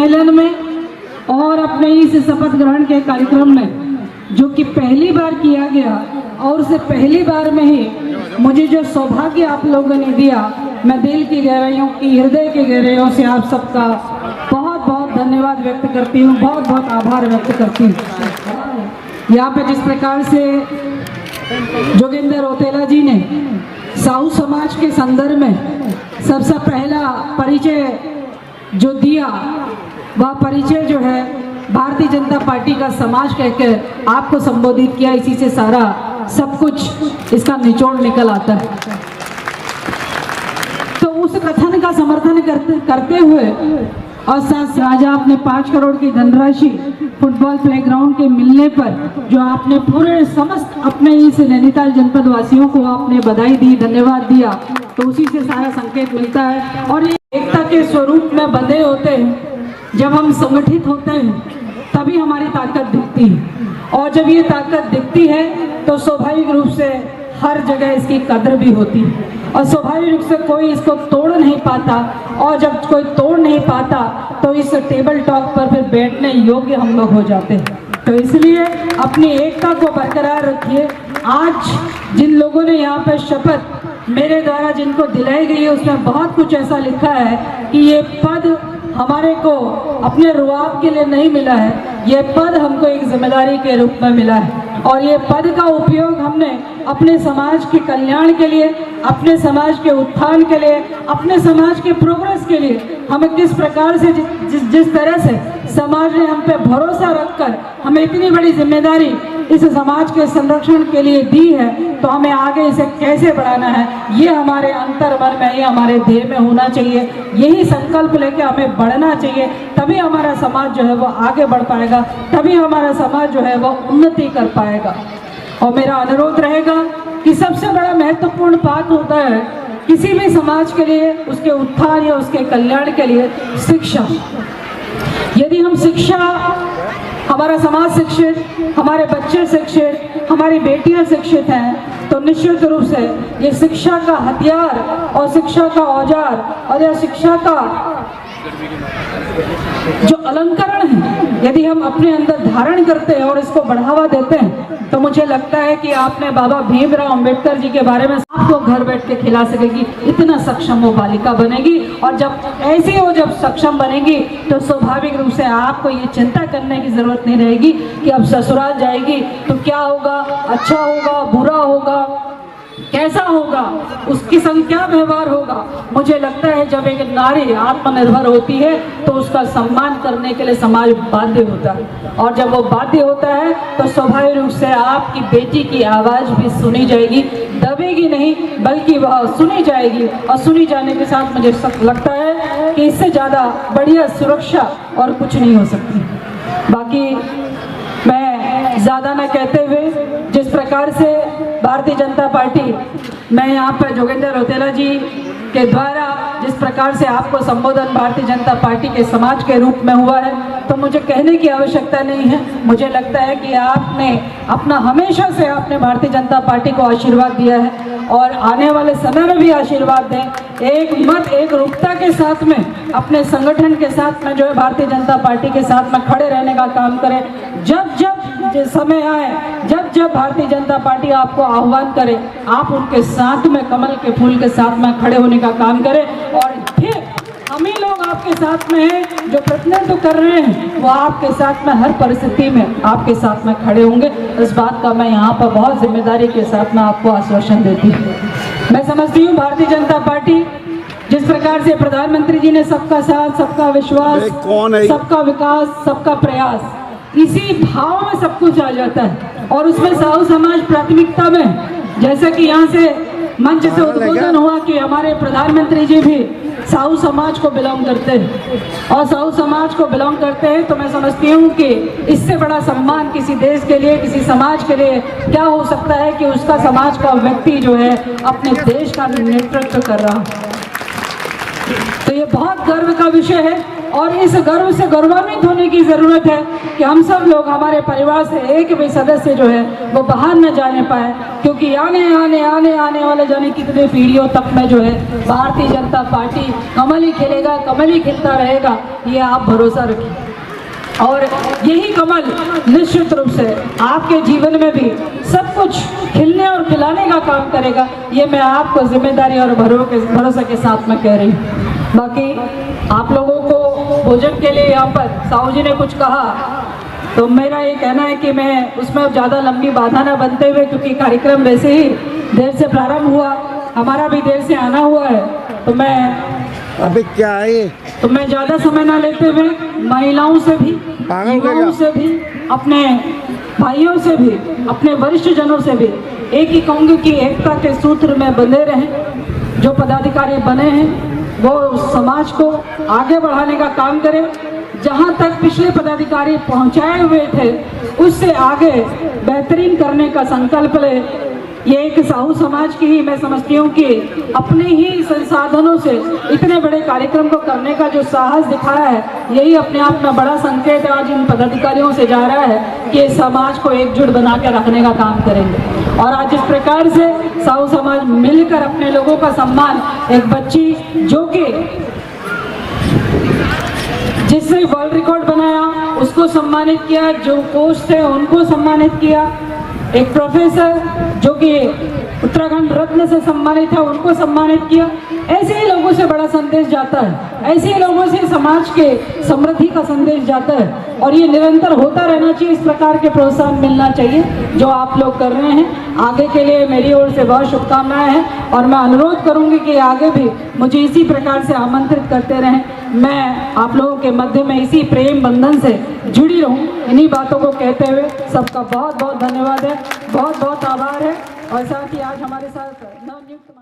सम्मेलन में और अपने इस शपथ ग्रहण के कार्यक्रम में, जो कि पहली बार किया गया और उसे पहली बार में ही मुझे जो सौभाग्य आप लोगों ने दिया, मैं दिल की गहराइयों की, हृदय की गहराइयों से आप सबका बहुत बहुत धन्यवाद व्यक्त करती हूँ, बहुत बहुत आभार व्यक्त करती हूँ। यहाँ पे जिस प्रकार से जोगिंदर रौतेला जी ने साहू समाज के संदर्भ में सबसे पहला परिचय जो दिया, वह परिचय जो है भारतीय जनता पार्टी का समाज कहकर आपको संबोधित किया। इसी से सारा सब कुछ इसका निचोड़ निकल आता है। तो उस कथन का समर्थन करते हुए और साथ आज आपने 5 करोड़ की धनराशि फुटबॉल प्लेग्राउंड के मिलने पर जो आपने पूरे समस्त अपने इस नैनीताल जनपद वासियों को आपने बधाई दी, धन्यवाद दिया, तो उसी से सारा संकेत मिलता है। और ये एकता के स्वरूप में बंधे होते हैं। जब हम संगठित होते हैं तभी हमारी ताकत दिखती है, और जब ये ताकत दिखती है तो स्वाभाविक रूप से हर जगह इसकी कदर भी होती है, और स्वाभाविक रूप से कोई इसको तोड़ नहीं पाता। और जब कोई तोड़ नहीं पाता तो इस टेबल टॉक पर फिर बैठने योग्य हम लोग हो जाते हैं। तो इसलिए अपनी एकता को बरकरार रखिए। आज जिन लोगों ने यहाँ पर शपथ मेरे द्वारा जिनको दिलाई गई है, उसमें बहुत कुछ ऐसा लिखा है कि ये पद हमारे को अपने रुआब के लिए नहीं मिला है, ये पद हमको एक जिम्मेदारी के रूप में मिला है। और ये पद का उपयोग हमने अपने समाज के कल्याण के लिए, अपने समाज के उत्थान के लिए, अपने समाज के प्रोग्रेस के लिए, हमें किस प्रकार से जिस तरह से समाज ने हम पे भरोसा रखकर हमें इतनी बड़ी जिम्मेदारी इस समाज के संरक्षण के लिए दी है, तो हमें आगे इसे कैसे बढ़ाना है, ये हमारे अंतर्मन में, ये हमारे ध्येय में होना चाहिए। यही संकल्प लेके हमें बढ़ना चाहिए, तभी हमारा समाज जो है वो आगे बढ़ पाएगा, तभी हमारा समाज जो है वो उन्नति कर पाएगा। और मेरा अनुरोध रहेगा कि सबसे बड़ा महत्वपूर्ण बात होता है किसी भी समाज के लिए, उसके उत्थान या उसके कल्याण के लिए शिक्षा। यदि हम शिक्षा, हमारा समाज शिक्षित, हमारे बच्चे शिक्षित, हमारी बेटियां शिक्षित हैं, तो निश्चित रूप से ये शिक्षा का हथियार और शिक्षा का औजार और यह शिक्षा का जो अलंकरण है, यदि हम अपने अंदर धारण करते हैं और इसको बढ़ावा देते हैं, तो मुझे लगता है कि आपने बाबा भीमराव अंबेडकर जी के बारे में आपको घर बैठ के खिला सकेगी, इतना सक्षम वो बालिका बनेगी। और जब ऐसी वो जब सक्षम बनेगी तो स्वाभाविक रूप से आपको ये चिंता करने की जरूरत नहीं रहेगी कि अब ससुराल जाएगी तो क्या होगा, अच्छा होगा, बुरा होगा, कैसा होगा, उसके संग क्या व्यवहार होगा। मुझे लगता है जब एक नारी आत्मनिर्भर होती है तो उसका सम्मान करने के लिए समाज बाध्य होता है, और जब वो बाध्य होता है तो स्वाभाविक रूप से आपकी बेटी की आवाज़ भी सुनी जाएगी, दबेगी नहीं बल्कि वह सुनी जाएगी। और सुनी जाने के साथ मुझे लगता है कि इससे ज़्यादा बढ़िया सुरक्षा और कुछ नहीं हो सकती। बाकी मैं ज़्यादा न कहते हुए, जिस प्रकार से भारतीय जनता पार्टी, मैं यहाँ पर जोगिंदर रौतेला जी के द्वारा जिस प्रकार से आपको संबोधन भारतीय जनता पार्टी के समाज के रूप में हुआ है, तो मुझे कहने की आवश्यकता नहीं है। मुझे लगता है कि आपने अपना हमेशा से आपने भारतीय जनता पार्टी को आशीर्वाद दिया है और आने वाले समय में भी आशीर्वाद दें। एक मत, एक रूपता के साथ में, अपने संगठन के साथ में जो है भारतीय जनता पार्टी के साथ में खड़े रहने का काम करें। जब जब समय आए, जब जब भारतीय जनता पार्टी आपको आह्वान करे, आप उनके साथ में कमल के फूल के साथ में खड़े होने का काम करें। और फिर हम ही लोग आपके साथ में हैं, जो प्रतिनिधित्व कर रहे हैं वो आपके साथ में हर परिस्थिति में आपके साथ में खड़े होंगे। इस बात का मैं यहाँ पर बहुत जिम्मेदारी के साथ में आपको आश्वासन देती हूँ। मैं समझती हूँ भारतीय जनता पार्टी जिस प्रकार से प्रधानमंत्री जी ने सबका साथ, सबका विश्वास, सबका विकास, सबका प्रयास, इसी भाव में सब कुछ आ जाता है। और उसमें साहू समाज प्राथमिकता में, जैसे कि यहाँ से मंच से उद्बोधन हुआ कि हमारे प्रधानमंत्री जी भी साहू समाज को बिलोंग करते हैं, और साहू समाज को बिलोंग करते हैं, तो मैं समझती हूँ कि इससे बड़ा सम्मान किसी देश के लिए, किसी समाज के लिए क्या हो सकता है कि उसका समाज का व्यक्ति जो है अपने देश का नेतृत्व कर रहा है। तो ये बहुत गर्व का विषय है और इस गर्व से गौरवान्वित होने की ज़रूरत है कि हम सब लोग हमारे परिवार से एक भी सदस्य जो है वो बाहर न जाने पाए, क्योंकि आने वाले जाने कितने पीढ़ियों तक में जो है भारतीय जनता पार्टी कमल ही खेलेगा, कमल ही खिलता रहेगा, ये आप भरोसा रखिए। और यही कमल निश्चित रूप से आपके जीवन में भी सब कुछ खिलने और खिलाने का काम करेगा, ये मैं आपको जिम्मेदारी और भरोसे के साथ में कह रही हूँ। बाकी आप लोगों को भोजन के लिए यहाँ पर साहू जी ने कुछ कहा, तो मेरा ये कहना है कि मैं उसमें ज़्यादा लंबी बाधा ना बनते हुए, क्योंकि कार्यक्रम वैसे ही देर से प्रारंभ हुआ, हमारा भी देर से आना हुआ है, तो मैं अभी क्या है, तो मैं ज़्यादा समय ना लेते हुए महिलाओं से भी, युवाओं से भी, अपने भाइयों से भी, अपने वरिष्ठ जनों से भी एक ही कहूँगी कि एकता के सूत्र में बंधे रहें। जो पदाधिकारी बने हैं वो समाज को आगे बढ़ाने का काम करें, जहाँ तक पिछले पदाधिकारी पहुँचाए हुए थे उससे आगे बेहतरीन करने का संकल्प ले। ये एक साहू समाज की ही मैं समझती हूँ कि अपने ही संसाधनों से इतने बड़े कार्यक्रम को करने का जो साहस दिखाया है, यही अपने आप में बड़ा संकेत आज इन पदाधिकारियों से जा रहा है कि समाज को एकजुट बना के रखने का काम करेंगे। और आज इस प्रकार से साहू समाज मिलकर अपने लोगों का सम्मान, एक बच्ची जो कि जिसने वर्ल्ड रिकॉर्ड बनाया उसको सम्मानित किया, जो कोच थे उनको सम्मानित किया, एक प्रोफेसर जो कि उत्तराखंड रत्न से सम्मानित है उनको सम्मानित किया। ऐसे ही लोगों से बड़ा संदेश जाता है, ऐसे ही लोगों से समाज के समृद्धि का संदेश जाता है, और ये निरंतर होता रहना चाहिए। इस प्रकार के प्रोत्साहन मिलना चाहिए जो आप लोग कर रहे हैं। आगे के लिए मेरी ओर से बहुत शुभकामनाएं हैं, और मैं अनुरोध करूंगी कि आगे भी मुझे इसी प्रकार से आमंत्रित करते रहें। मैं आप लोगों के मध्य में इसी प्रेम बंधन से जुड़ी रहूं। इन्हीं बातों को कहते हुए सबका बहुत बहुत धन्यवाद है, बहुत बहुत आभार है। और साथ ही आज हमारे साथ नवनियुक्त